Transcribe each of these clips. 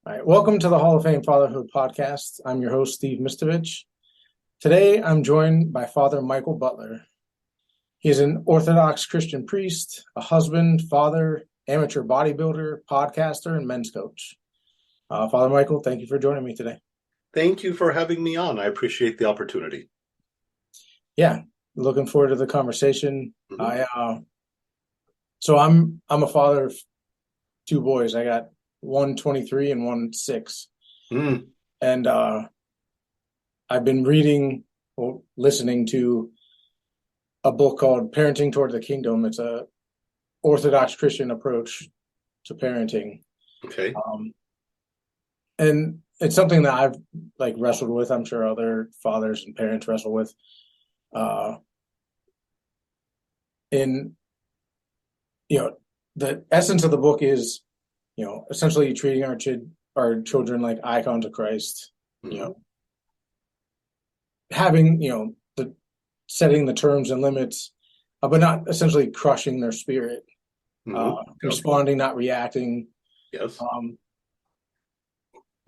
All right, welcome to the Hall of Fame Fatherhood Podcast. I'm your host, Steve Mistovich. Today, I'm joined by Father Michael Butler. He is an Orthodox Christian priest, a husband, father, amateur bodybuilder, podcaster, and men's coach. Father Michael, thank you for joining me today. Thank you for having me on. I appreciate the opportunity. Yeah, looking forward to the conversation. Mm-hmm. I'm a father of two boys. I got one 23 and one 6. And I've been listening to a book called Parenting Toward the Kingdom. It's a Orthodox Christian approach to parenting. Okay. And it's something that I've wrestled with. I'm sure other fathers and parents wrestle with. The essence of the book is, essentially treating our children like icons of Christ. Mm-hmm. Having setting the terms and limits, but not essentially crushing their spirit. Mm-hmm. Responding, not reacting. Yes.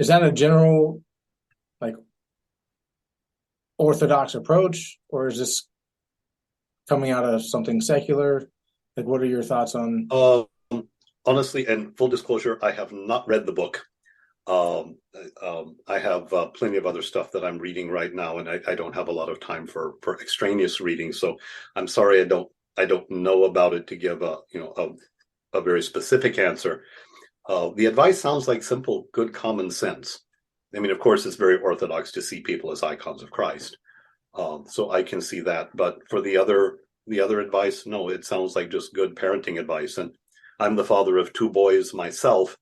Is that a general Orthodox approach, or is this coming out of something secular? What are your thoughts on? Honestly, and full disclosure, I have not read the book. I have plenty of other stuff that I'm reading right now, and I don't have a lot of time for extraneous reading. So I'm sorry, I don't know about it to give a very specific answer. The advice sounds like simple, good common sense. I mean, of course, it's very Orthodox to see people as icons of Christ. So I can see that. But for the other advice, no, it sounds like just good parenting advice. And I'm the father of two boys myself,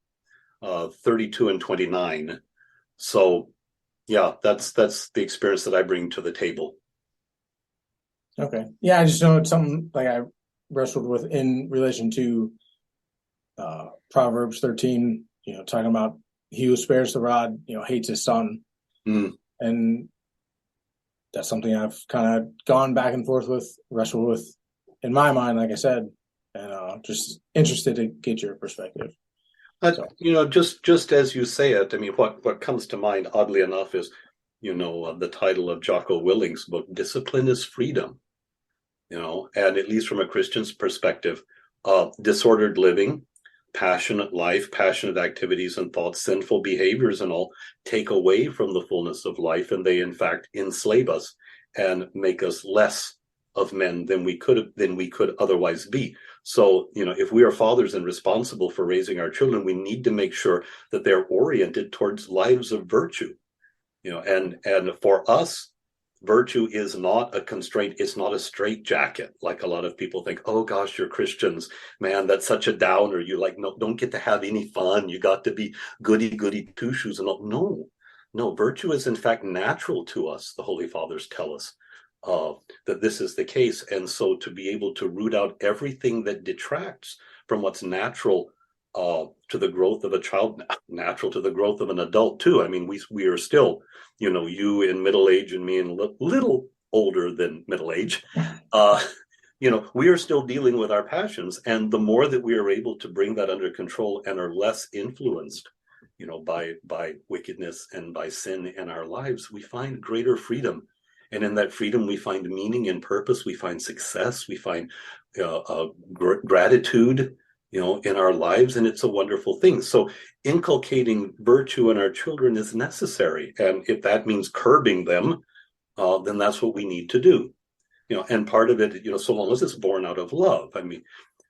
32 and 29. So yeah, that's the experience that I bring to the table. Okay. Yeah, I just know it's something I wrestled with in relation to Proverbs 13, talking about he who spares the rod, hates his son. And that's something I've kind of gone back and forth with, wrestled with in my mind, like I said, and just interested to get your perspective. Just as you say it, I mean, what comes to mind, oddly enough, is, the title of Jocko Willink's book, Discipline is Freedom, and at least from a Christian's perspective, disordered living, passionate life, passionate activities and thoughts, sinful behaviors and all take away from the fullness of life, and they in fact enslave us and make us less of men than we could otherwise be. So, if we are fathers and responsible for raising our children, we need to make sure that they're oriented towards lives of virtue, and for us, virtue is not a constraint. It's not a straitjacket. Like a lot of people think, oh gosh, you're Christians, man, that's such a downer. You no, don't get to have any fun. You got to be goody two shoes and all. No, virtue is in fact natural to us. The Holy Fathers tell us that this is the case. And so to be able to root out everything that detracts from what's natural to the growth of a child, natural to the growth of an adult too. I mean, we are still, you in middle age and me in little older than middle age, we are still dealing with our passions. And the more that we are able to bring that under control and are less influenced, by wickedness and by sin in our lives, we find greater freedom. And in that freedom, we find meaning and purpose. We find success. We find gratitude, in our lives. And it's a wonderful thing. So inculcating virtue in our children is necessary. And if that means curbing them, then that's what we need to do. And part of it, so long as it's born out of love. I mean,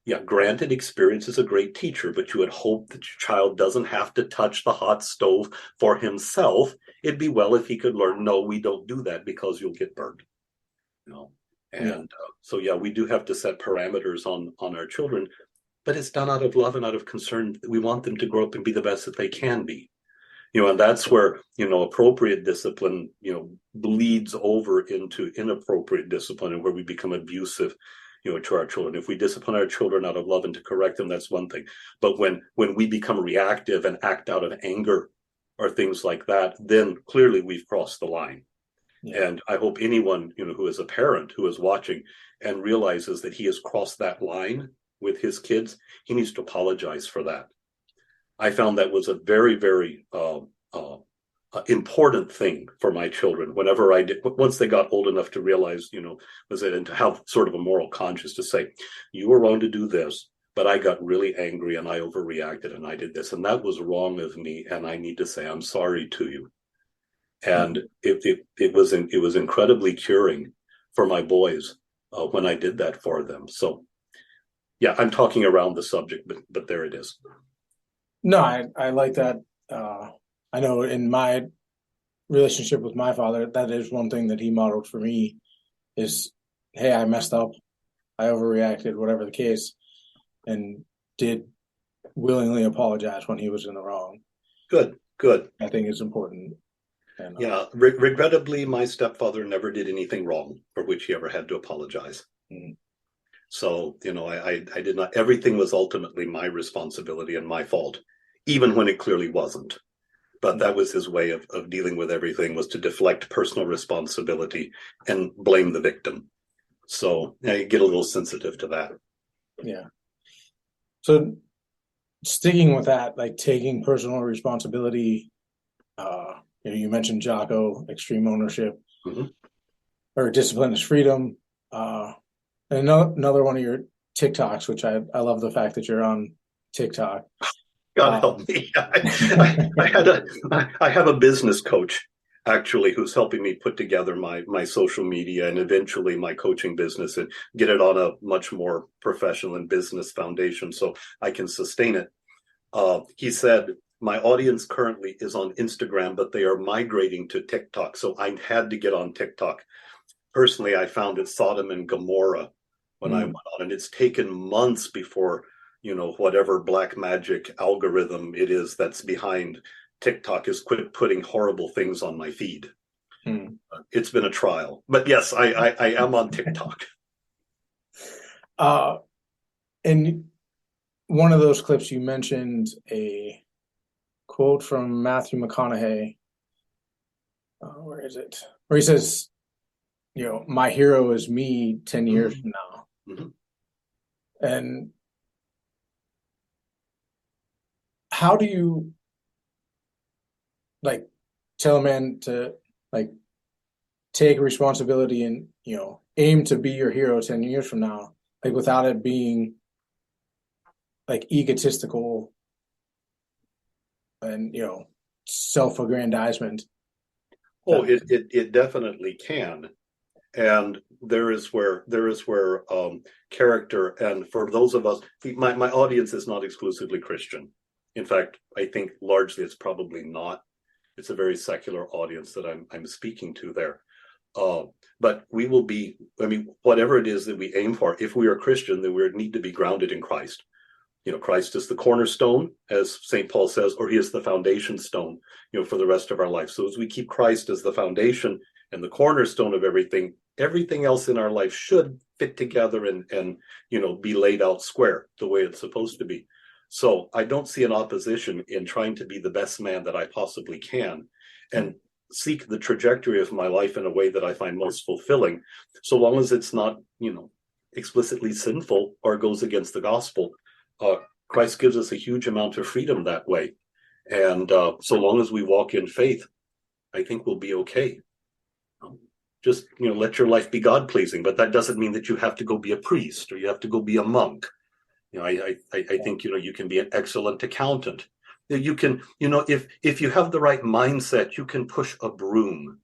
yeah, granted, experience is a great teacher, but you would hope that your child doesn't have to touch the hot stove for himself. It'd be well if he could learn, no, we don't do that because you'll get burned. And so, yeah, we do have to set parameters on our children, but it's done out of love and out of concern. We want them to grow up and be the best that they can be. And that's where, appropriate discipline, bleeds over into inappropriate discipline, and where we become abusive, to our children. If we discipline our children out of love and to correct them, that's one thing. But when we become reactive and act out of anger or things like that, then clearly we've crossed the line. Yeah. And I hope anyone, who is a parent who is watching and realizes that he has crossed that line with his kids, he needs to apologize for that. I found that was a very, very important thing for my children. Whenever I did, once they got old enough to realize, was it, and to have sort of a moral conscience to say, you were wrong to do this, but I got really angry and I overreacted and I did this, and that was wrong of me, and I need to say I'm sorry to you. And it was incredibly curing for my boys when I did that for them. So yeah, I'm talking around the subject, but there it is. No, I like that. I know in my relationship with my father, that is one thing that he modeled for me is, hey, I messed up, I overreacted, whatever the case, and did willingly apologize when he was in the wrong. Good. I think it's important. And, yeah, regrettably, my stepfather never did anything wrong for which he ever had to apologize. Mm-hmm. So, I did not, everything was ultimately my responsibility and my fault, even when it clearly wasn't. But that was his way of dealing with everything, was to deflect personal responsibility and blame the victim. So I get a little sensitive to that. Yeah. So sticking with that, like taking personal responsibility, you mentioned Jocko, extreme ownership, mm-hmm. or discipline is freedom. Another one of your TikToks, which I love the fact that you're on TikTok. God help me. I have a business coach, actually, who's helping me put together my social media and eventually my coaching business and get it on a much more professional and business foundation so I can sustain it. He said, my audience currently is on Instagram, but they are migrating to TikTok. So I had to get on TikTok. Personally, I found it Sodom and Gomorrah when I went on, and it's taken months before whatever black magic algorithm it is that's behind TikTok is quit putting horrible things on my feed. It's been a trial, but yes, I am on TikTok. And one of those clips you mentioned a quote from Matthew McConaughey. Where is it? Where he says, my hero is me 10 years from now. Mm-hmm. And how do you tell a man to take responsibility and, aim to be your hero 10 years from now, without it being egotistical and, self-aggrandizement? Oh, it definitely can. And there is where character, and for those of us, my audience is not exclusively Christian. In fact, I think largely it's probably not. It's a very secular audience that I'm speaking to there. But we will be, whatever it is that we aim for, if we are Christian, then we need to be grounded in Christ. Christ is the cornerstone, as St. Paul says, or he is the foundation stone, for the rest of our life. So as we keep Christ as the foundation and the cornerstone of everything else in our life should fit together and be laid out square the way it's supposed to be. So I don't see an opposition in trying to be the best man that I possibly can and seek the trajectory of my life in a way that I find most fulfilling, so long as it's not, explicitly sinful or goes against the gospel. Christ gives us a huge amount of freedom that way. And so long as we walk in faith, I think we'll be okay. Just, let your life be God-pleasing, but that doesn't mean that you have to go be a priest or you have to go be a monk. I think, you can be an excellent accountant. You can, if you have the right mindset, you can push a broom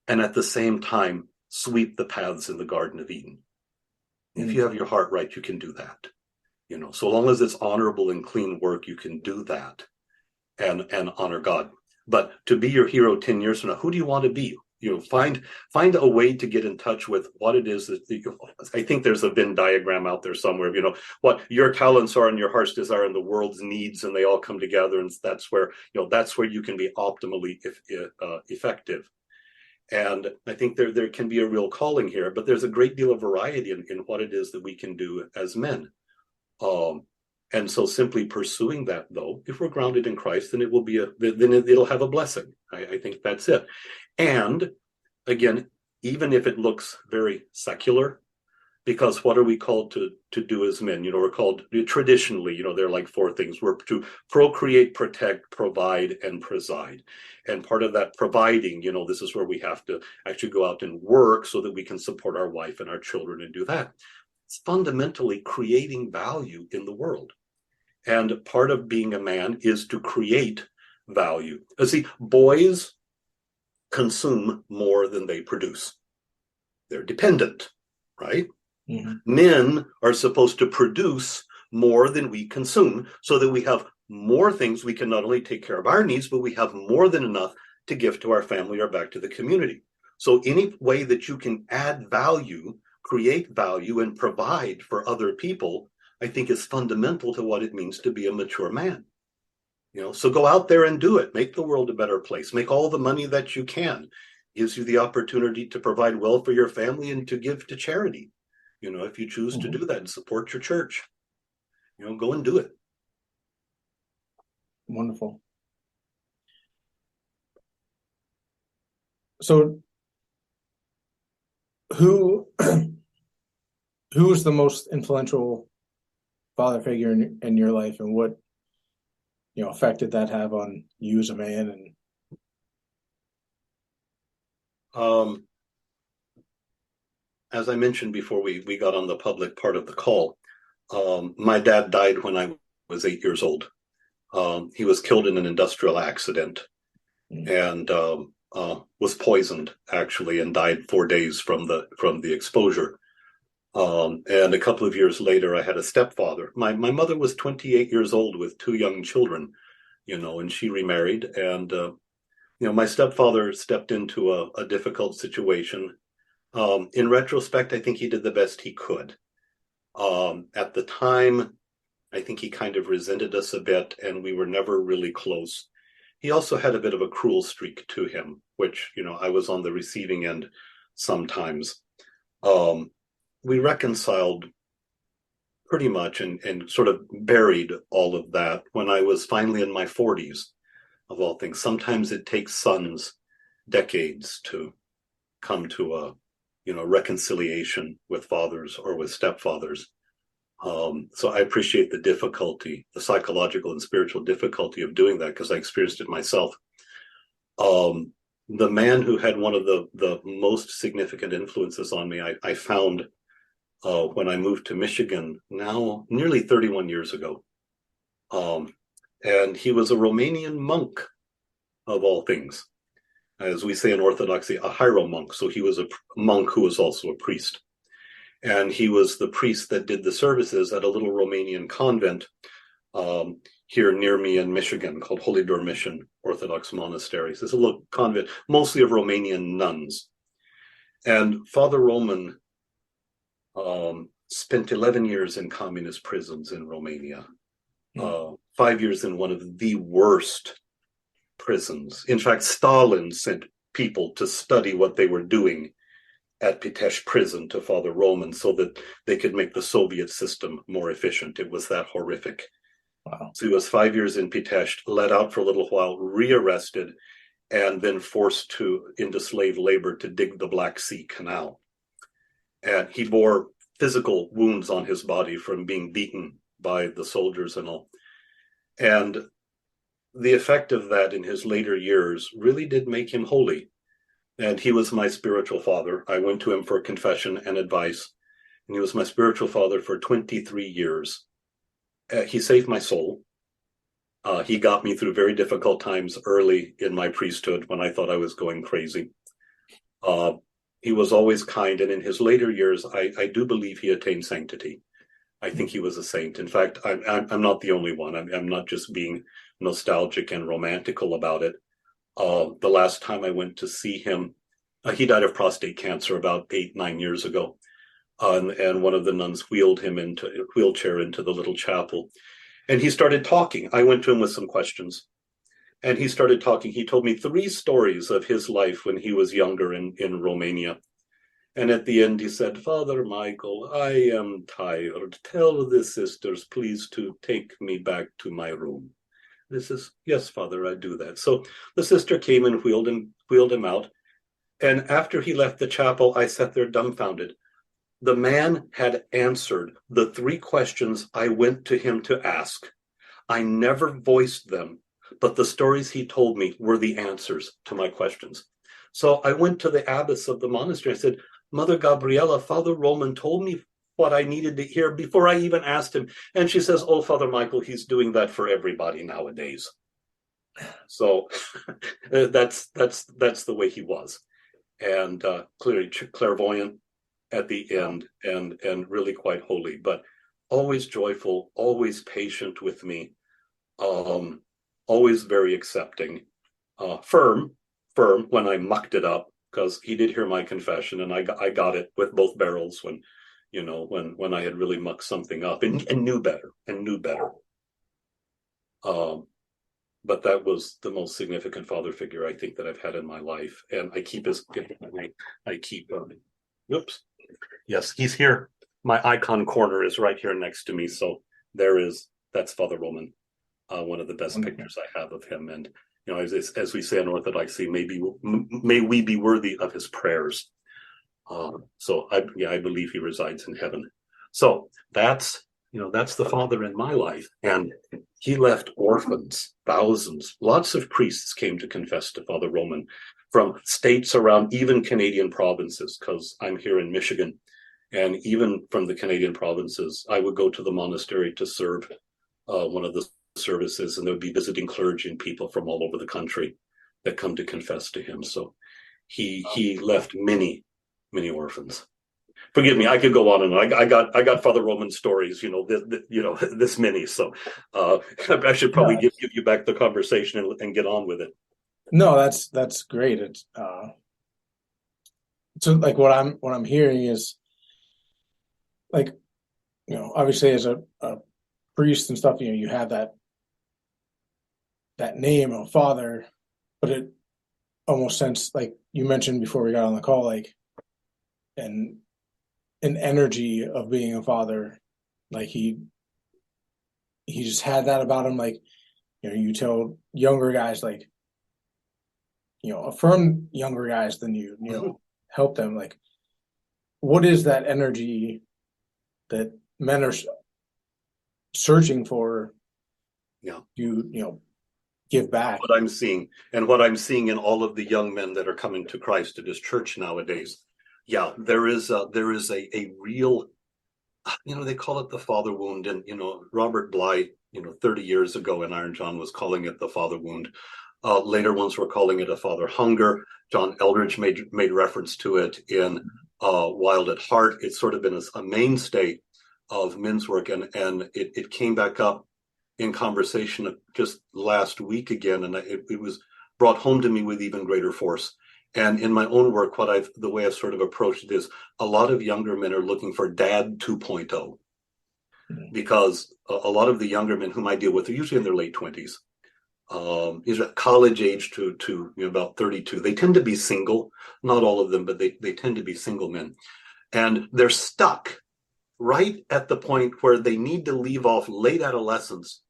and at the same time sweep the paths in the Garden of Eden. If you have your heart right, you can do that. So long as it's honorable and clean work, you can do that and honor God. But to be your hero 10 years from now, who do you want to be? Find a way to get in touch with what it is that I think there's a Venn diagram out there somewhere, what your talents are and your heart's desire and the world's needs, and they all come together. And that's where you can be optimally effective. And I think there can be a real calling here, but there's a great deal of variety in what it is that we can do as men. And so simply pursuing that, though, if we're grounded in Christ, then it'll have a blessing. I think that's it. And again, even if it looks very secular, Because what are we called to do as men? We're called traditionally, there are like four things. We're to procreate, protect, provide, and preside. And part of that providing, this is where we have to actually go out and work so that we can support our wife and our children and do that. It's fundamentally creating value in the world. And part of being a man is to create value. See, boys consume more than they produce. They're dependent, right? Mm-hmm. Men are supposed to produce more than we consume so that we have more things. We can not only take care of our needs, but we have more than enough to give to our family or back to the community. So any way that you can add value, create value, and provide for other people, I think is fundamental to what it means to be a mature man. So go out there and do it. Make the world a better place. Make all the money that you can. Gives you the opportunity to provide well for your family and to give to charity. If you choose to do that and support your church, go and do it. Wonderful. So who is the most influential father figure in your life, and what effect did that have on you as a man? And as I mentioned before we got on the public part of the call, my dad died when I was 8 years old. He was killed in an industrial accident and was poisoned, actually, and died 4 days from the exposure. And a couple of years later, I had a stepfather. My mother was 28 years old with 2 young children, and she remarried. And, my stepfather stepped into a difficult situation. In retrospect, I think he did the best he could. At the time, I think he kind of resented us a bit, and we were never really close. He also had a bit of a cruel streak to him, which, I was on the receiving end sometimes. We reconciled pretty much and sort of buried all of that when I was finally in my 40s, of all things. Sometimes it takes sons decades to come to a reconciliation with fathers or with stepfathers. So I appreciate the difficulty, the psychological and spiritual difficulty of doing that, because I experienced it myself. The man who had one of the most significant influences on me, I found when I moved to Michigan, now nearly 31 years ago. And he was a Romanian monk, of all things. As we say in Orthodoxy, a hieromonk. So he was a monk who was also a priest. And he was the priest that did the services at a little Romanian convent here near me in Michigan called Holy Door Mission Orthodox Monastery. So it's a little convent, mostly of Romanian nuns. And Father Roman spent 11 years in communist prisons in Romania, 5 years in one of the worst prisons. In fact, Stalin sent people to study what they were doing at Pitești prison to Father Roman so that they could make the Soviet system more efficient. It was that horrific. Wow. So he was 5 years in Pitești, let out for a little while, rearrested, and then forced into slave labor to dig the Black Sea Canal. And he bore physical wounds on his body from being beaten by the soldiers and all. And the effect of that in his later years really did make him holy. And he was my spiritual father. I went to him for confession and advice, and he was my spiritual father for 23 years. He saved my soul. He got me through very difficult times early in my priesthood when I thought I was going crazy. He was always kind, and in his later years, I do believe he attained sanctity. I think he was a saint. In fact, I'm not the only one. I'm not just being nostalgic and romantical about it. The last time I went to see him, he died of prostate cancer about 8-9 years ago. And one of the nuns wheeled him into a wheelchair into the little chapel. And he started talking. I went to him with some questions. And he started talking. He told me 3 stories of his life when he was younger in Romania. And at the end, he said, "Father Michael, I am tired. Tell the sisters, please, to take me back to my room." This is, "Yes, Father, I do that." So the sister came and wheeled him out. And after he left the chapel, I sat there dumbfounded. The man had answered the 3 questions I went to him to ask. I never voiced them, but the stories he told me were the answers to my questions. So I went to the abbess of the monastery. I said, Mother Gabriela, Father Roman told me what I needed to hear before I even asked him. And she says, oh, Father Michael, he's doing that for everybody nowadays. So that's the way he was. And clearly clairvoyant at the end, and really quite holy, but always joyful, always patient with me, always very accepting, firm when I mucked it up, because he did hear my confession, and I got it with both barrels when, when I had really mucked something up and knew better. But that was the most significant father figure I think that I've had in my life, and I keep oops. Yes, he's here. My icon corner is right here next to me. So that's Father Roman, one of the best pictures I have of him. And, as we say in Orthodoxy, may we be worthy of his prayers. So I believe he resides in heaven. So that's the father in my life. And he left orphans, thousands. Lots of priests came to confess to Father Roman from states around, even Canadian provinces, because I'm here in Michigan. And even from the Canadian provinces, I would go to the monastery to serve one of the services, and there would be visiting clergy and people from all over the country that come to confess to him. So he left many, many orphans. Forgive me, I could go on and on. I got Father Roman stories, this many. So I should probably give you back the conversation and get on with it. No, that's great. It's so like what I'm hearing is like, obviously as a priest and stuff, you have that name of father, but it almost sense like you mentioned before we got on the call, like an energy of being a father. Like he just had that about him. Like, you tell younger guys, like, affirm younger guys than you, help them. Like, what is that energy that men are searching for? You give back. What I'm seeing in all of the young men that are coming to Christ at his church nowadays. Yeah, there is a real, they call it the father wound. And, Robert Bly, 30 years ago in Iron John was calling it the father wound. Later ones were calling it a father hunger. John Eldridge made reference to it in Wild at Heart. It's sort of been a mainstay of men's work, and it came back up in conversation just last week again, and it was brought home to me with even greater force. And in my own work, the way I've sort of approached it is a lot of younger men are looking for Dad 2.0, because a lot of the younger men whom I deal with are usually in their late 20s. These are college age to about 32. They tend to be single, not all of them, but they tend to be single men. And they're stuck right at the point where they need to leave off late adolescence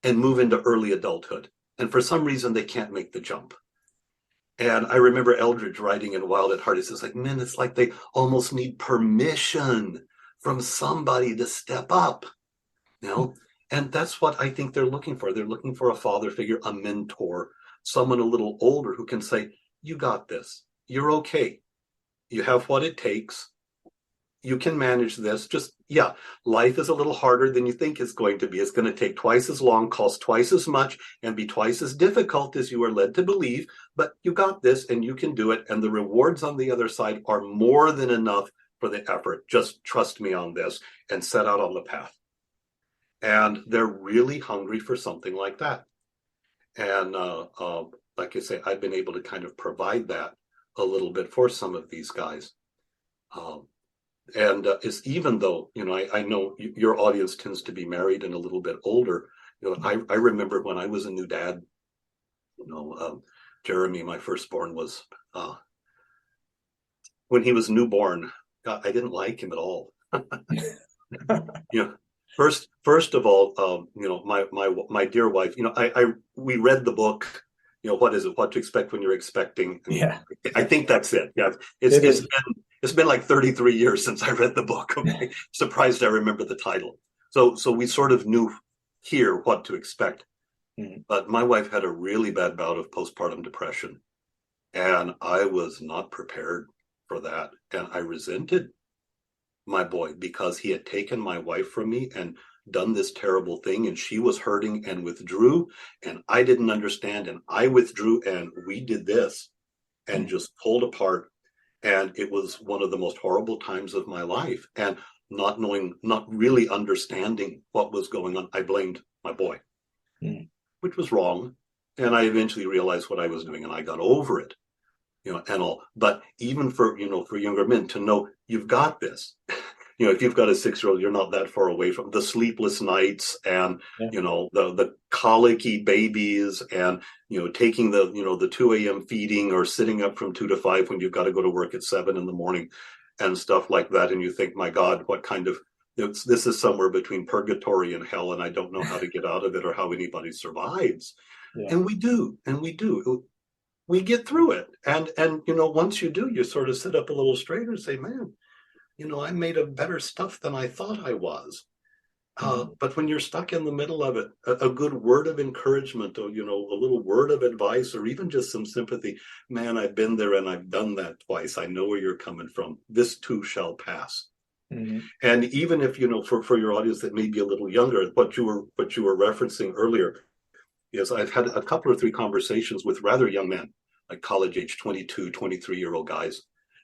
and move into early adulthood. And for some reason, they can't make the jump. And I remember Eldridge writing in Wild at Heart, he says, like, men, it's like they almost need permission from somebody to step up, And that's what I think they're looking for. They're looking for a father figure, a mentor, someone a little older who can say, you got this. You're okay. You have what it takes. You can manage this. Life is a little harder than you think it's going to be. It's going to take twice as long, cost twice as much, and be twice as difficult as you are led to believe. But you got this, and you can do it. And the rewards on the other side are more than enough for the effort. Just trust me on this and set out on the path. And they're really hungry for something like that. And like I say, I've been able to kind of provide that a little bit for some of these guys. And it's, even though, I know your audience tends to be married and a little bit older. I remember when I was a new dad, Jeremy, my firstborn, was, when he was newborn, I didn't like him at all. First of all, my dear wife, we read the book, what is it? What to expect when you're expecting? Yeah, I think that's it. Yeah, it is. it's been like 33 years since I read the book. I'm surprised I remember the title. So we sort of knew here what to expect. Mm-hmm. But my wife had a really bad bout of postpartum depression, and I was not prepared for that. And I resented my boy because he had taken my wife from me and done this terrible thing, and she was hurting and withdrew, and I didn't understand, and I withdrew, and we did this and just pulled apart. And it was one of the most horrible times of my life. And not knowing, not really understanding what was going on, I blamed my boy, which was wrong. And I eventually realized what I was doing, and I got over it, and all. But even for, for younger men to know you've got this, if you've got a 6-year-old, you're not that far away from the sleepless nights and, Yeah. the colicky babies and, taking the 2 a.m. feeding or sitting up from 2 to 5 when you've got to go to work at 7 in the morning and stuff like that. And you think, my God, what kind of, this is somewhere between purgatory and hell, and I don't know how to get out of it or how anybody survives. Yeah. And we do. We get through it. And once you do, you sort of sit up a little straighter and say, man, I made of better stuff than I thought I was. But when you're stuck in the middle of it, a good word of encouragement, or, a little word of advice, or even just some sympathy, man, I've been there and I've done that twice. I know where you're coming from. This too shall pass. Mm-hmm. And even if, for your audience that may be a little younger, what you were referencing earlier is I've had a couple or three conversations with rather young men, like college age, 22, 23-year-old guys,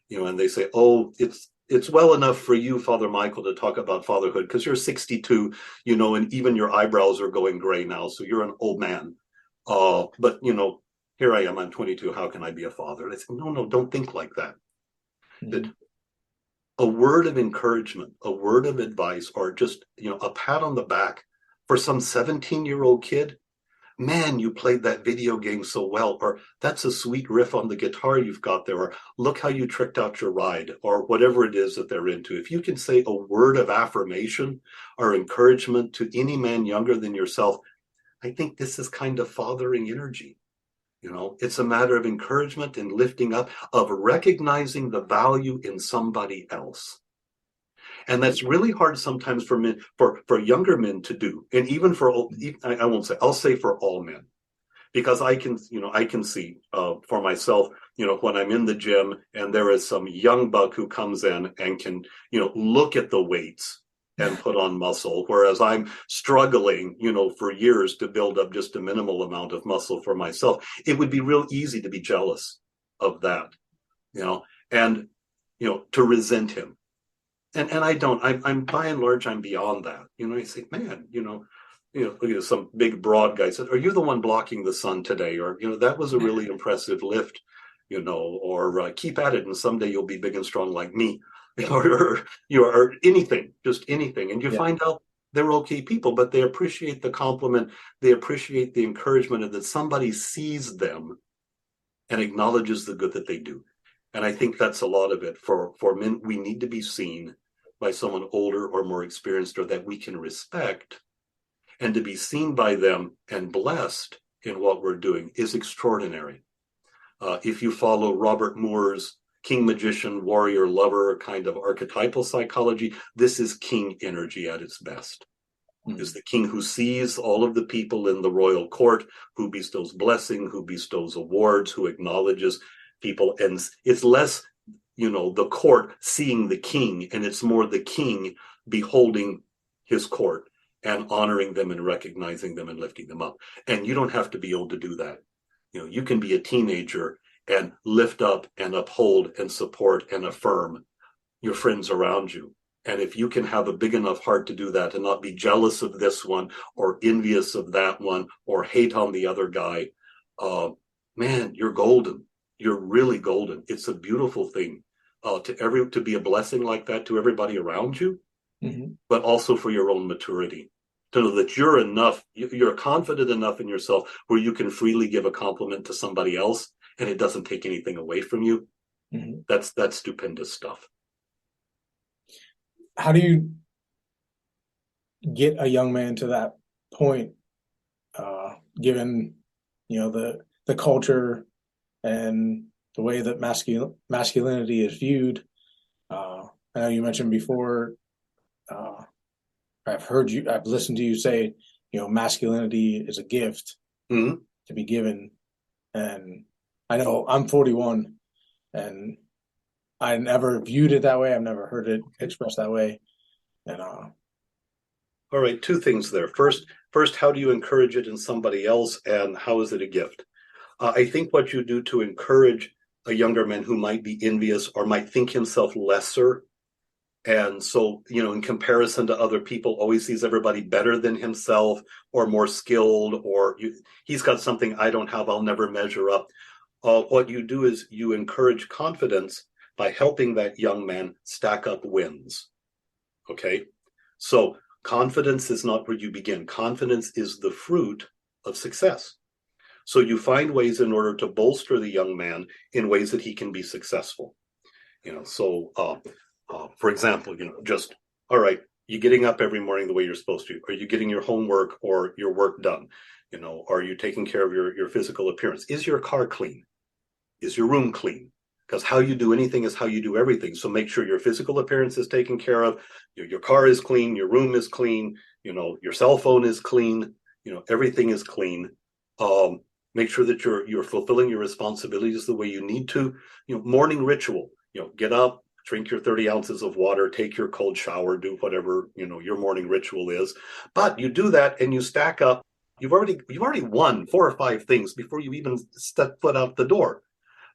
and they say, oh, it's well enough for you, Father Michael, to talk about fatherhood because you're 62, and even your eyebrows are going gray now. So you're an old man. But, here I am, I'm 22. How can I be a father? And I said, no, don't think like that. Mm-hmm. That a word of encouragement, a word of advice, or just, a pat on the back for some 17-year-old kid. Man, you played that video game so well, or that's a sweet riff on the guitar you've got there, or look how you tricked out your ride, or whatever it is that they're into. If you can say a word of affirmation or encouragement to any man younger than yourself, I think this is kind of fathering energy. It's a matter of encouragement and lifting up, of recognizing the value in somebody else. And that's really hard sometimes for men, for younger men to do. And even for, I won't say, I'll say for all men, because I can see for myself, when I'm in the gym and there is some young buck who comes in and can, look at the weights and put on muscle, whereas I'm struggling, for years to build up just a minimal amount of muscle for myself. It would be real easy to be jealous of that, and, to resent him. And I don't. I'm by and large, I'm beyond that. I say, man, look at some big broad guy said, "Are you the one blocking the sun today?" Or that was a really impressive lift, or keep at it, and someday you'll be big and strong like me, or anything, just anything. And you find out they're okay people, but they appreciate the compliment, they appreciate the encouragement, and that somebody sees them and acknowledges the good that they do. And I think that's a lot of it for men. We need to be seen by someone older or more experienced, or that we can respect, and to be seen by them and blessed in what we're doing is extraordinary. If you follow Robert Moore's king, magician, warrior, lover kind of archetypal psychology, this is king energy at its best. Is the king who sees all of the people in the royal court, who bestows blessing, who bestows awards, who acknowledges people. And it's less, the court seeing the king, and it's more the king beholding his court and honoring them and recognizing them and lifting them up. And you don't have to be old to do that. You can be a teenager and lift up and uphold and support and affirm your friends around you. And if you can have a big enough heart to do that and not be jealous of this one or envious of that one or hate on the other guy, man, you're golden. You're really golden. It's a beautiful thing to be a blessing like that to everybody around you, but also for your own maturity. To know that you're enough, you're confident enough in yourself where you can freely give a compliment to somebody else and it doesn't take anything away from you. That's stupendous stuff. How do you get a young man to that point, given the the culture and the way that masculinity is viewed. I know you mentioned before, I've listened to you say, masculinity is a gift to be given. And I know I'm 41 and I never viewed it that way. I've never heard it expressed that way. And all right, two things there. First, how do you encourage it in somebody else, and how is it a gift? I think what you do to encourage a younger man who might be envious or might think himself lesser, and so, in comparison to other people, always sees everybody better than himself or more skilled, or he's got something I don't have, I'll never measure up. What you do is you encourage confidence by helping that young man stack up wins. Okay? So confidence is not where you begin. Confidence is the fruit of success. So you find ways in order to bolster the young man in ways that he can be successful. For example, just, all right, you getting up every morning the way you're supposed to? Are you getting your homework or your work done? Are you taking care of your physical appearance? Is your car clean? Is your room clean? Because how you do anything is how you do everything. So make sure your physical appearance is taken care of. Your car is clean. Your room is clean. Your cell phone is clean. Everything is clean. Make sure that you're fulfilling your responsibilities the way you need to. Morning ritual. Get up, drink your 30 ounces of water, take your cold shower, do whatever your morning ritual is. But you do that and you stack up. You've already won 4 or 5 things before you even step foot out the door.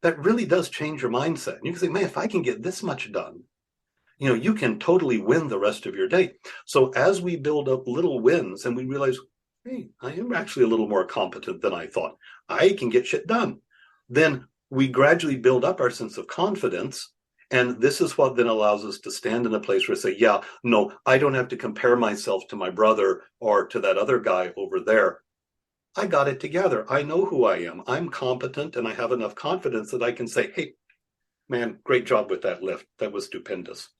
That really does change your mindset. And you can say, man, if I can get this much done, you can totally win the rest of your day. So as we build up little wins and we realize, hey, I am actually a little more competent than I thought. I can get shit done. Then we gradually build up our sense of confidence. And this is what then allows us to stand in a place where we say, yeah, no, I don't have to compare myself to my brother or to that other guy over there. I got it together. I know who I am. I'm competent and I have enough confidence that I can say, hey, man, great job with that lift. That was stupendous.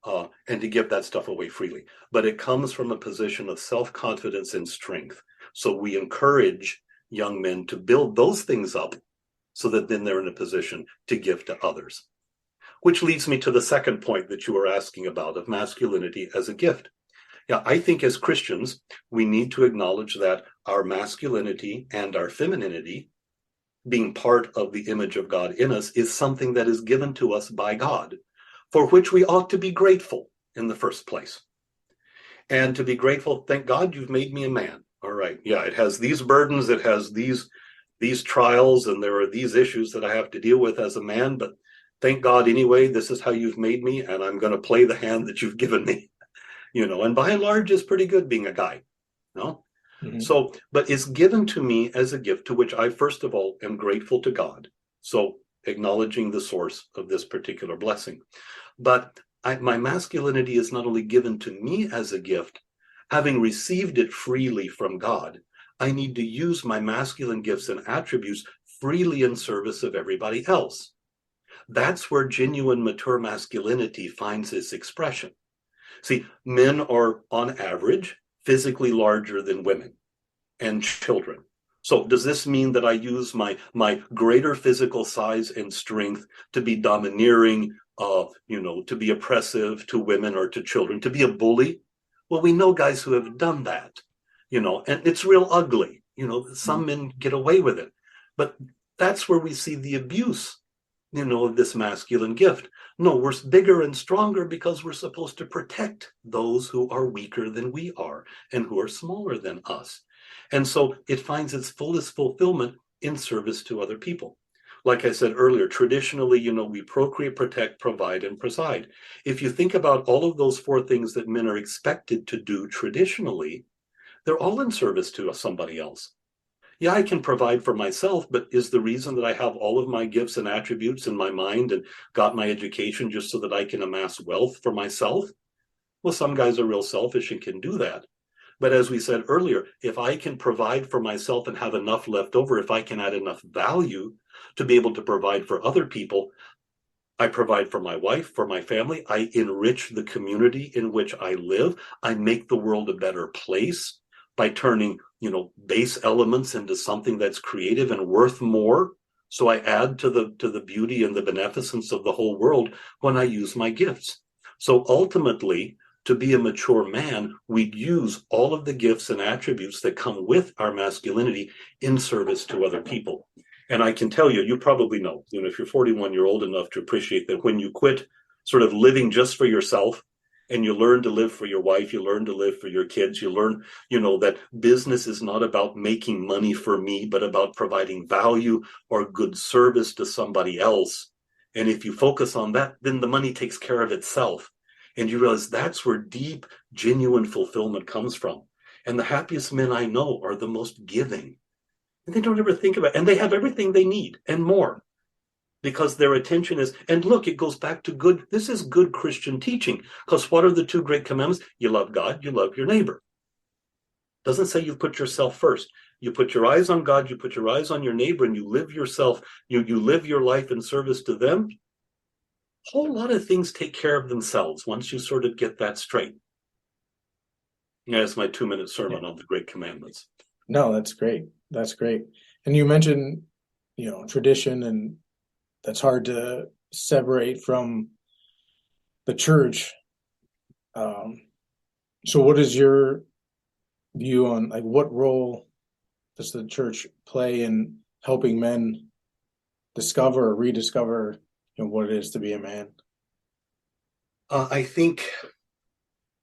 And to give that stuff away freely. But it comes from a position of self-confidence and strength. So we encourage young men to build those things up so that then they're in a position to give to others. Which leads me to the second point that you were asking about of masculinity as a gift. Yeah, I think as Christians, we need to acknowledge that our masculinity and our femininity, being part of the image of God in us, is something that is given to us by God, for which we ought to be grateful in the first place. And to be grateful, thank God you've made me a man. All right, yeah, it has these burdens, it has these trials, and there are these issues that I have to deal with as a man, but thank God anyway, this is how you've made me, and I'm going to play the hand that you've given me. And by and large, it's pretty good being a guy, Mm-hmm. So, but it's given to me as a gift to which I, first of all, am grateful to God. So acknowledging the source of this particular blessing. But my masculinity is not only given to me as a gift, having received it freely from God, I need to use my masculine gifts and attributes freely in service of everybody else. That's where genuine mature masculinity finds its expression. See, men are, on average, physically larger than women and children. So does this mean that I use my greater physical size and strength to be domineering, to be oppressive to women or to children, to be a bully? Well, we know guys who have done that, and it's real ugly. Some men get away with it. But that's where we see the abuse, of this masculine gift. No, we're bigger and stronger because we're supposed to protect those who are weaker than we are and who are smaller than us. And so it finds its fullest fulfillment in service to other people. Like I said earlier, traditionally, we procreate, protect, provide, and preside. If you think about all of those 4 things that men are expected to do traditionally, they're all in service to somebody else. Yeah, I can provide for myself, but is the reason that I have all of my gifts and attributes in my mind and got my education just so that I can amass wealth for myself? Well, some guys are real selfish and can do that. But as we said earlier, if I can provide for myself and have enough left over, if I can add enough value to be able to provide for other people, I provide for my wife, for my family. I enrich the community in which I live. I make the world a better place. by turning, base elements into something that's creative and worth more. So I add to the beauty and the beneficence of the whole world when I use my gifts. So ultimately, to be a mature man, we use all of the gifts and attributes that come with our masculinity in service to other people. And I can tell you, you probably know, if you're 41, you're old enough to appreciate that when you quit sort of living just for yourself, and you learn to live for your wife, you learn to live for your kids, you learn, that business is not about making money for me, but about providing value or good service to somebody else. And if you focus on that, then the money takes care of itself. And you realize that's where deep, genuine fulfillment comes from. And the happiest men I know are the most giving. And they don't ever think about it. And they have everything they need and more. Because their attention is, and look, it goes back to this is good Christian teaching. Because what are the two great commandments? You love God, you love your neighbor. Doesn't say you put yourself first. You put your eyes on God, you put your eyes on your neighbor, and you live yourself, you live your life in service to them. A whole lot of things take care of themselves once you sort of get that straight. Yeah, that's my 2-minute sermon on the great commandments. No, that's great. That's great. And you mentioned, tradition, and that's hard to separate from the church. So what is your view on what role does the church play in helping men discover or rediscover what it is to be a man? I think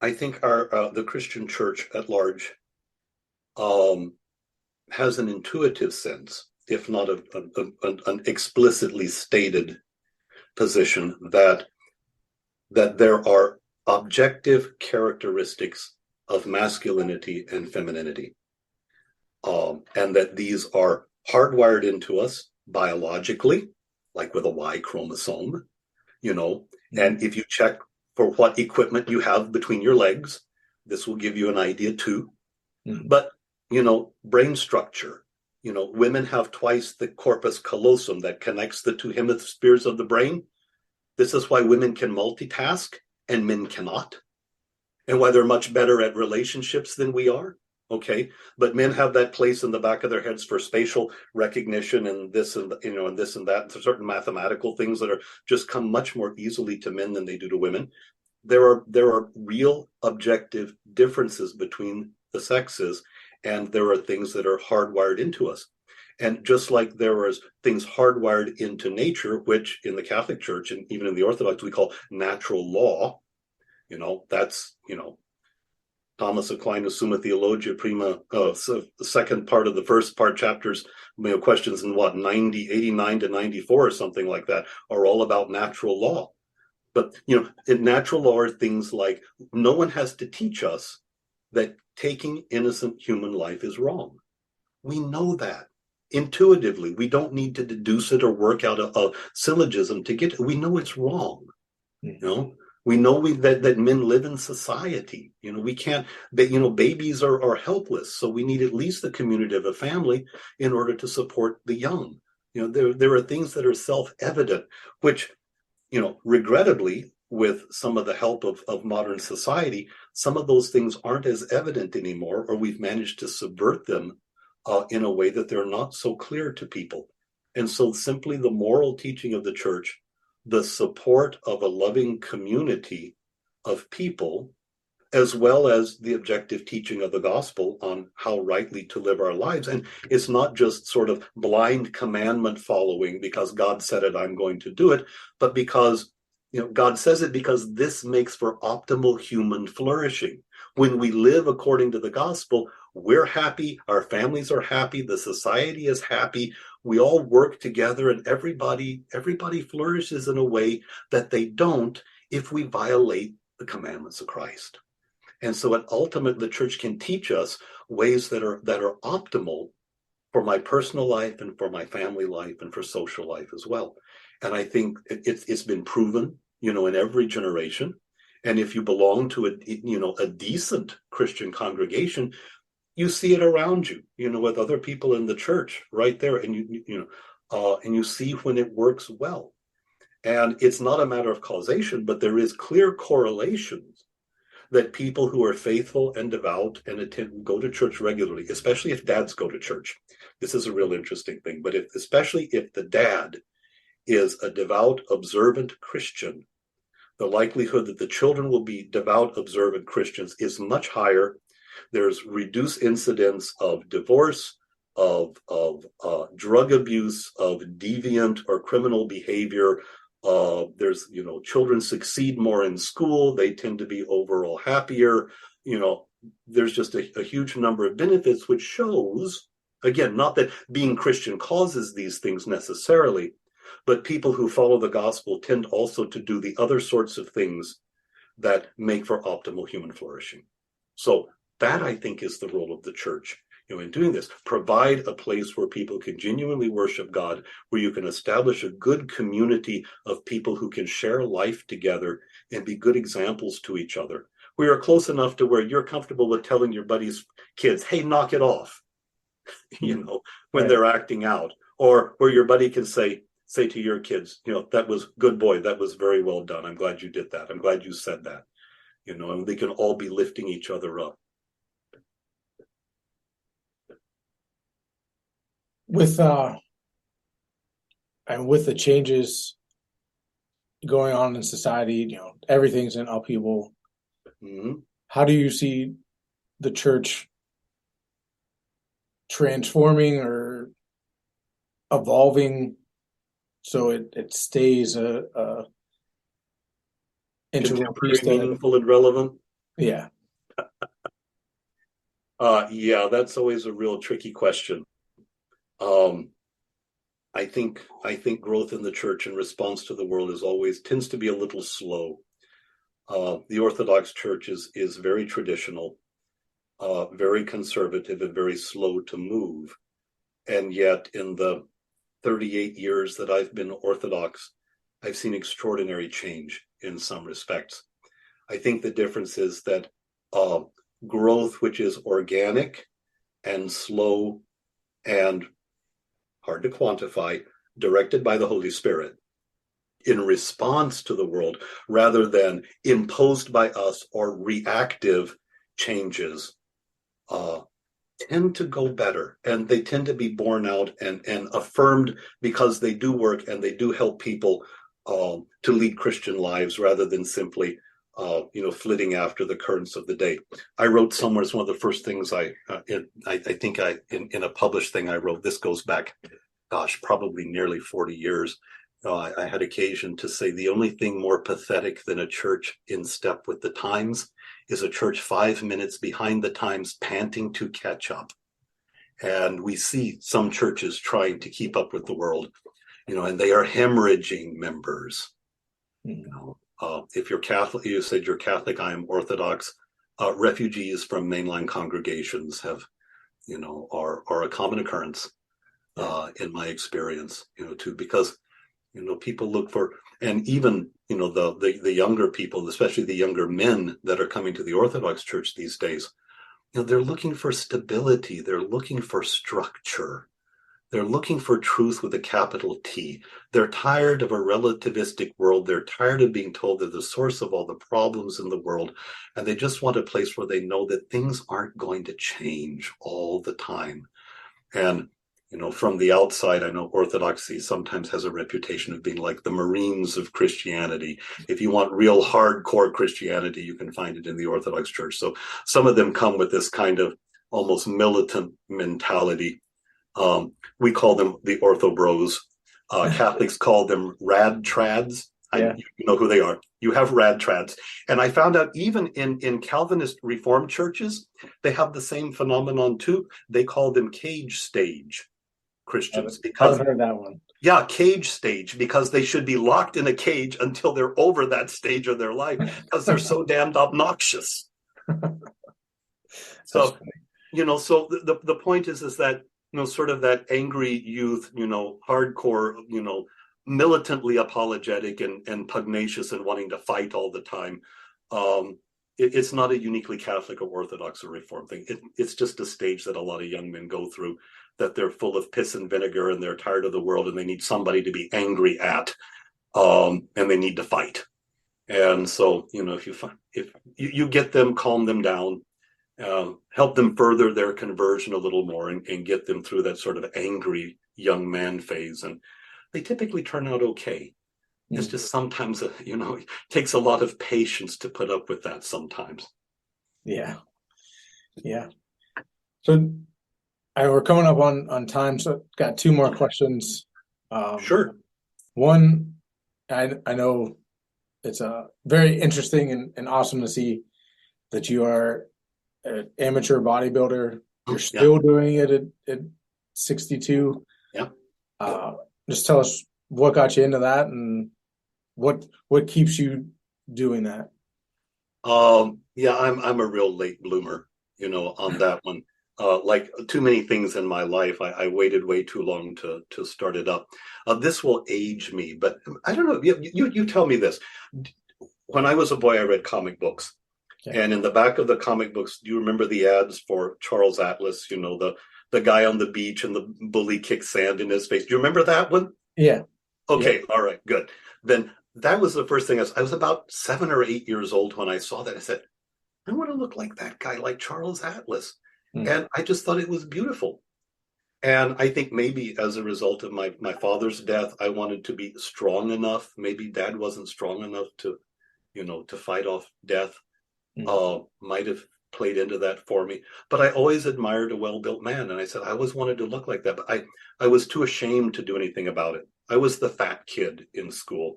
our the Christian church at large has an intuitive sense, if not an explicitly stated position, that there are objective characteristics of masculinity and femininity, and that these are hardwired into us biologically, like with a Y chromosome, and if you check for what equipment you have between your legs, this will give you an idea too. Mm-hmm. But, brain structure, women have twice the corpus callosum that connects the two hemispheres of the brain. This is why women can multitask and men cannot, and why they're much better at relationships than we are. Okay, but men have that place in the back of their heads for spatial recognition and this and and this and that. There's certain mathematical things that are just come much more easily to men than they do to women. There are real objective differences between the sexes, and there are things that are hardwired into us. And just like there are things hardwired into nature, which in the Catholic Church and even in the Orthodox we call natural law, that's Thomas Aquinas, Summa Theologia Prima, the second part of the first part chapters, questions in 89 to 94 or something like that, are all about natural law. But, in natural law are things like no one has to teach us that taking innocent human life is wrong. We know that intuitively. We don't need to deduce it or work out a syllogism to get it. We know it's wrong. We know that men live in society. We can't, babies are helpless. So we need at least the community of a family in order to support the young. There are things that are self-evident, which, regrettably, with some of the help of modern society, some of those things aren't as evident anymore, or we've managed to subvert them in a way that they're not so clear to people. And so simply the moral teaching of the church, the support of a loving community of people, as well as the objective teaching of the gospel on how rightly to live our lives. And it's not just sort of blind commandment following because God said it, I'm going to do it, but because God says it because this makes for optimal human flourishing. When we live according to the gospel, we're happy, our families are happy, the society is happy, we all work together, and everybody flourishes in a way that they don't if we violate the commandments of Christ. And so ultimately the church can teach us ways that are optimal for my personal life and for my family life and for social life as well. And I think it's been proven, in every generation. And if you belong to a decent Christian congregation, you see it around you, with other people in the church right there, and and you see when it works well. And it's not a matter of causation, but there is clear correlations that people who are faithful and devout and go to church regularly, especially if dads go to church, this is a real interesting thing, but especially if the dad is a devout, observant Christian, the likelihood that the children will be devout, observant Christians is much higher. There's reduced incidence of divorce, of drug abuse, of deviant or criminal behavior. There's, children succeed more in school. They tend to be overall happier. There's just a huge number of benefits, which shows, again, not that being Christian causes these things necessarily, but people who follow the gospel tend also to do the other sorts of things that make for optimal human flourishing. So that, I think, is the role of the church. In doing this, provide a place where people can genuinely worship God, where you can establish a good community of people who can share life together and be good examples to each other. We are close enough to where you're comfortable with telling your buddies' kids, hey, knock it off, when right. they're acting out, or where your buddy can say to your kids, that was good boy, that was very well done. I'm glad you did that. I'm glad you said that, and they can all be lifting each other up. With and with the changes going on in society, everything's in upheaval. Mm-hmm. How do you see the church transforming or evolving so it stays a integral piece Contemporary, meaningful, and relevant? Yeah. Yeah, that's always a real tricky question. I think growth in the church in response to the world tends to be a little slow. The Orthodox Church is very traditional, very conservative, and very slow to move. And yet, in the 38 years that I've been Orthodox, I've seen extraordinary change in some respects. I think the difference is that growth, which is organic and slow and hard to quantify, directed by the Holy Spirit in response to the world, rather than imposed by us or reactive changes, tend to go better, and they tend to be borne out and affirmed because they do work and they do help people to lead Christian lives rather than simply flitting after the currents of the day. I wrote somewhere, it's one of the first things in a published thing I wrote, this goes back, probably nearly 40 years. I had occasion to say the only thing more pathetic than a church in step with the times is a church 5 minutes behind the times, panting to catch up. And we see some churches trying to keep up with the world, and they are hemorrhaging members. If you're Catholic, you said you're Catholic, I am Orthodox. Refugees from mainline congregations are a common occurrence in my experience, too, because people look for, and even the younger people, especially the younger men that are coming to the Orthodox Church these days, they're looking for stability, they're looking for structure. They're looking for truth with a capital T. They're tired of a relativistic world. They're tired of being told they're the source of all the problems in the world. And they just want a place where they know that things aren't going to change all the time. And, from the outside, I know Orthodoxy sometimes has a reputation of being like the Marines of Christianity. If you want real hardcore Christianity, you can find it in the Orthodox Church. So some of them come with this kind of almost militant mentality. We call them the Ortho Bros. Catholics call them rad trads. Yeah. You know who they are. You have rad trads. And I found out even in Calvinist Reformed churches, they have the same phenomenon too. They call them cage stage Christians. I haven't heard that one. Yeah, cage stage, because they should be locked in a cage until they're over that stage of their life because they're so damned obnoxious. So, so the point is that, sort of that angry youth, hardcore, militantly apologetic and pugnacious and wanting to fight all the time. It's not a uniquely Catholic or Orthodox or Reformed thing. It's just a stage that a lot of young men go through, that they're full of piss and vinegar and they're tired of the world and they need somebody to be angry at, and they need to fight. And so, if you get them, calm them down, help them further their conversion a little more, and get them through that sort of angry young man phase, and they typically turn out okay. It's just sometimes, it takes a lot of patience to put up with that sometimes. Yeah. Yeah. So we're coming up on time, so got two more questions. Sure. One, I know it's very interesting and awesome to see that you are an amateur bodybuilder. You're Yeah. still doing it at 62. Yeah. Just tell us what got you into that and what keeps you doing that. Yeah, I'm a real late bloomer, on that one. Like too many things in my life, I waited way too long to start it up. This will age me, but I don't know. You tell me this. When I was a boy, I read comic books, Okay. and in the back of the comic books, do you remember the ads for Charles Atlas? The guy on the beach and the bully kicks sand in his face. Do you remember that one? Yeah. Okay, Yep. all right, good. Then that was the first thing I was about 7 or 8 years old when I saw that. I said, I want to look like that guy, like Charles Atlas. And I just thought it was beautiful. And I think maybe as a result of my father's death, I wanted to be strong enough. Maybe dad wasn't strong enough to fight off death. Might have played into that for me. But I always admired a well-built man. And I said, I always wanted to look like that. But I was too ashamed to do anything about it. I was the fat kid in school.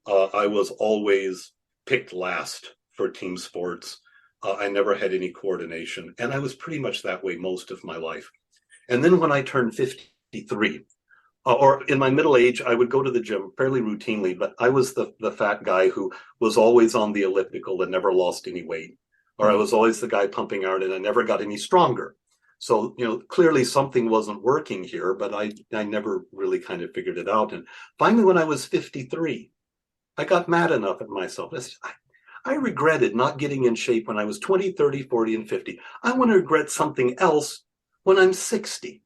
I was always picked last for team sports. I never had any coordination. And I was pretty much that way most of my life. And then when I turned 53, or in my middle age, I would go to the gym fairly routinely, but I was the fat guy who was always on the elliptical and never lost any weight. Or I was always the guy pumping iron and I never got any stronger. So, clearly something wasn't working here, but I never really kind of figured it out. And finally, when I was 53, I got mad enough at myself. I regretted not getting in shape when I was 20, 30, 40, and 50. I want to regret something else when I'm 60.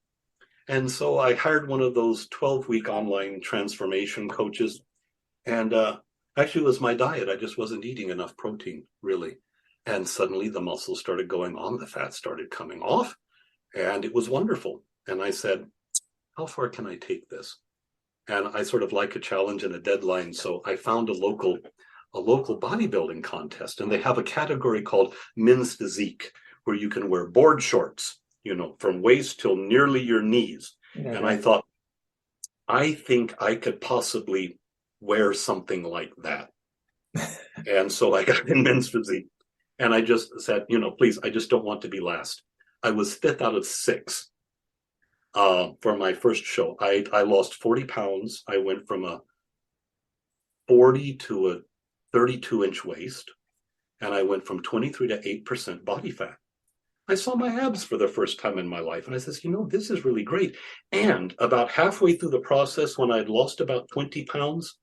And so I hired one of those 12-week online transformation coaches. And actually, it was my diet. I just wasn't eating enough protein, really. And suddenly the muscles started going on, the fat started coming off, and it was wonderful. And I said, how far can I take this? And I sort of like a challenge and a deadline. So I found a local bodybuilding contest, and they have a category called men's physique, where you can wear board shorts, from waist till nearly your knees. Okay. And I thought, I think I could possibly wear something like that. And so I got in men's physique, and I just said, please, I just don't want to be last. I was 5th out of 6 for my first show. I lost 40 pounds. I went from a 40 to a 32-inch waist, and I went from 23 to 8% body fat. I saw my abs for the first time in my life, and I says, this is really great. And about halfway through the process, when I'd lost about 20 pounds,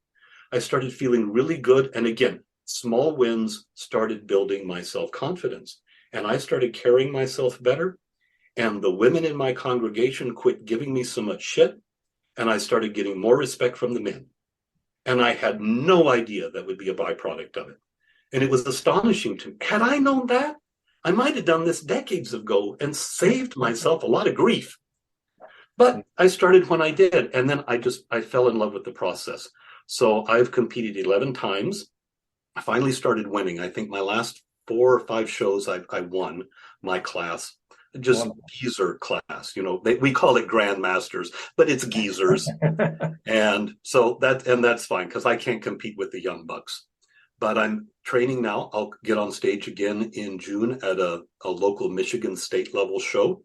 I started feeling really good. And again, small wins started building my self-confidence, and I started carrying myself better. And the women in my congregation quit giving me so much shit, and I started getting more respect from the men. And I had no idea that would be a byproduct of it. And it was astonishing to me. Had I known that, I might have done this decades ago and saved myself a lot of grief. But I started when I did, and then I fell in love with the process. So I've competed 11 times. I finally started winning. I think my last 4 or 5 shows I won my class. Just geezer class, we call it grandmasters, but it's geezers. And so that's fine, because I can't compete with the young bucks. But I'm training now. I'll get on stage again in June at a local Michigan state level show.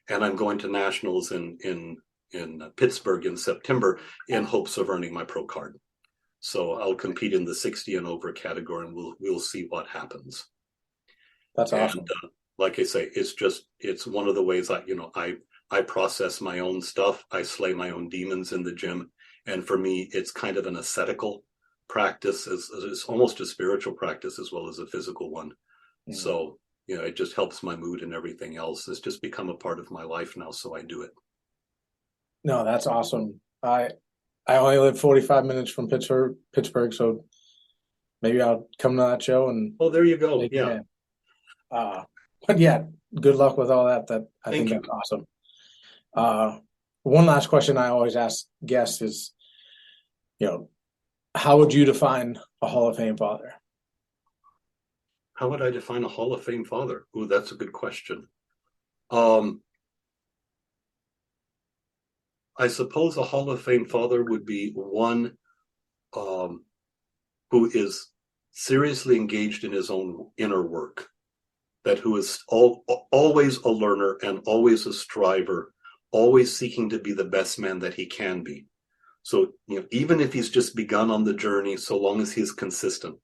And I'm going to nationals in Pittsburgh in September in hopes of earning my pro card. So I'll compete in the 60 and over category, and we'll see what happens. That's awesome. And like I say, it's one of the ways I process my own stuff. I slay my own demons in the gym. And for me, it's kind of an ascetical practice. It's almost a spiritual practice as well as a physical one. Mm-hmm. So, it just helps my mood and everything else. It's just become a part of my life now, so I do it. No, that's awesome. I only live 45 minutes from Pittsburgh, so maybe I'll come to that show and Oh, there you go. take your Yeah. hand. But yeah, good luck with all that. I Thank think you. that's awesome. One last question I always ask guests is, how would you define a Hall of Fame father? How would I define a Hall of Fame father? Ooh, that's a good question. Um, I suppose a Hall of Fame father would be one um, who is seriously engaged in his own inner work, that who is always a learner and always a striver, always seeking to be the best man that he can be. So, even if he's just begun on the journey, so long as he's consistent,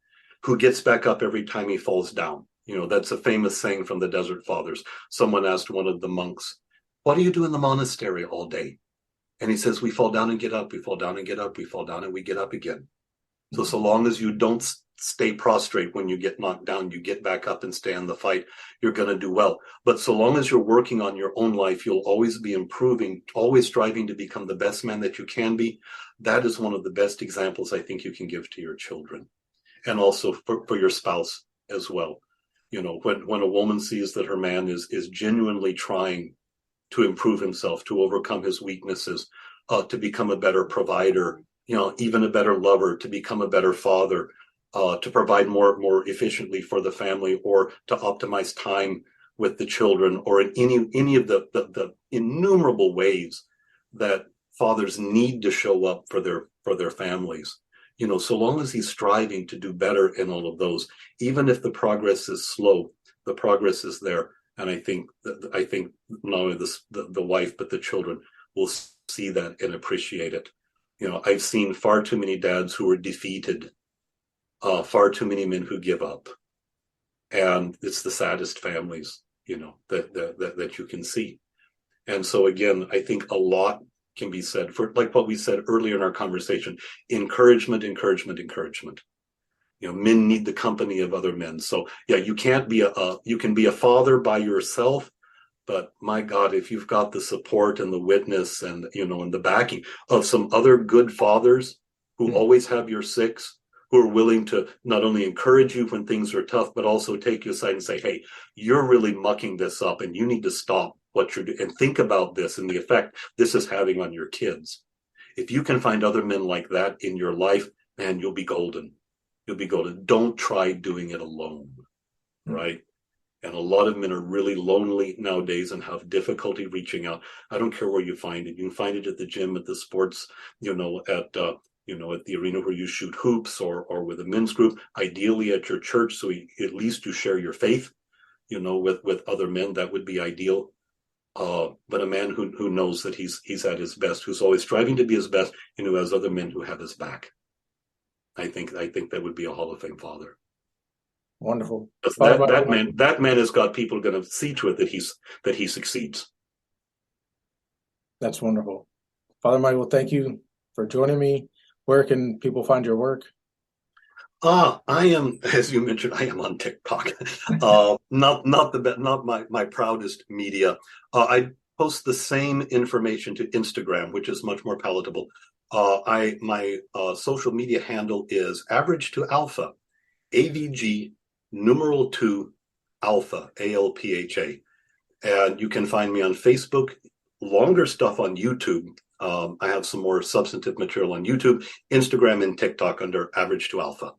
who gets back up every time he falls down. That's a famous saying from the Desert Fathers. Someone asked one of the monks, "What do you do in the monastery all day?" And he says, "We fall down and get up, we fall down and get up, we fall down and we get up again." So long as you don't stay prostrate when you get knocked down, you get back up and stay in the fight, you're going to do well. But so long as you're working on your own life, you'll always be improving, always striving to become the best man that you can be. That is one of the best examples I think you can give to your children, and also for your spouse as well. When a woman sees that her man is genuinely trying to improve himself, to overcome his weaknesses, to become a better provider, even a better lover, to become a better father, to provide more efficiently for the family, or to optimize time with the children, or in any of the innumerable ways that fathers need to show up for their families. So long as he's striving to do better in all of those, even if the progress is slow, the progress is there. And I think not only the wife but the children will see that and appreciate it. I've seen far too many dads who are defeated, far too many men who give up, and it's the saddest families that you can see. And so again, I think a lot can be said for, like what we said earlier in our conversation: encouragement, encouragement, encouragement. Men need the company of other men. So yeah, you can be a father by yourself, but my God, if you've got the support and the witness and and the backing of some other good fathers who always have your six, who are willing to not only encourage you when things are tough, but also take you aside and say, "Hey, you're really mucking this up, and you need to stop what you're doing and think about this and the effect this is having on your kids." If you can find other men like that in your life, man, you'll be golden. You'll be golden. Don't try doing it alone, right? And a lot of men are really lonely nowadays and have difficulty reaching out. I don't care where you find it. You can find it at the gym, at the sports, at the arena where you shoot hoops, or with a men's group. Ideally at your church, so at least you share your faith, with other men. That would be ideal. But a man who knows that he's at his best, who's always striving to be his best, and who has other men who have his back. I think that would be a Hall of Fame father. Wonderful. That man has got people going to see to it that he succeeds. That's wonderful. Father Michael, thank you for joining me. Where can people find your work? I am, as you mentioned, I am on TikTok. Not my proudest media. I post the same information to Instagram, which is much more palatable. My social media handle is Average to Alpha, AVG numeral 2 Alpha, ALPHA. And you can find me on Facebook, longer stuff on YouTube. I have some more substantive material on YouTube, Instagram, and TikTok under Average to Alpha.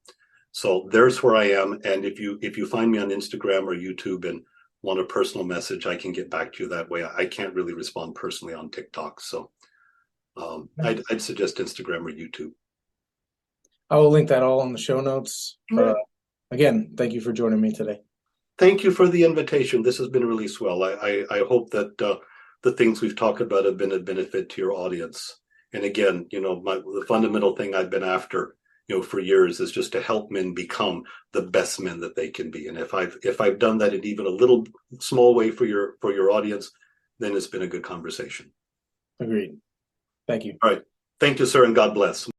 So there's where I am. And if you find me on Instagram or YouTube and want a personal message, I can get back to you that way. I can't really respond personally on TikTok. So I'd suggest Instagram or YouTube. I will link that all in the show notes. Again, thank you for joining me today. Thank you for the invitation. This has been really swell. I hope that the things we've talked about have been a benefit to your audience. And again, the fundamental thing I've been after, for years, is just to help men become the best men that they can be. And if I've done that in even a little small way for your audience, then it's been a good conversation. Agreed. Thank you. All right. Thank you, sir, and God bless.